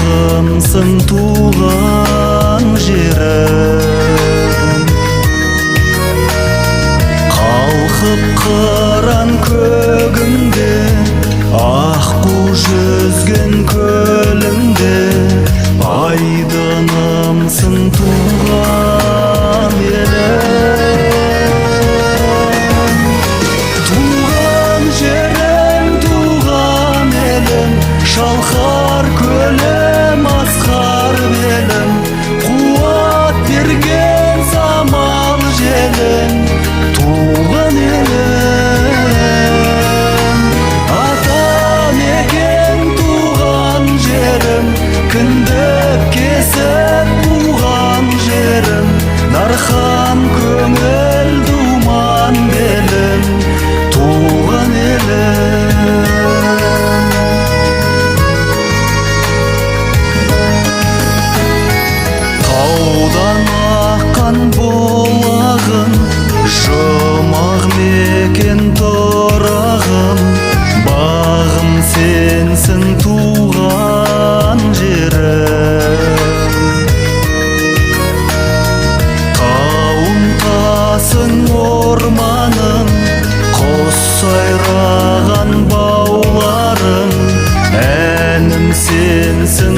бағымсың туған жерім. Қалқып қыран көгіңде, аққу жүзген көліңде, айдынымсың туған елім. Туған жерім, туған елім, шалқар көлім, асқар белім, қуат берген самал желім. Туған елім, ата мекен туған жерім, кіндік кесіп туған жерім, дархан көңіл думан белім. Туған елім. Таудан аққан бұлағым, жұмақ мекен тұрағым, бағым сенсің туған жерім. Тауым тасың орманым, құс сайраған бауларым, әнім сенсің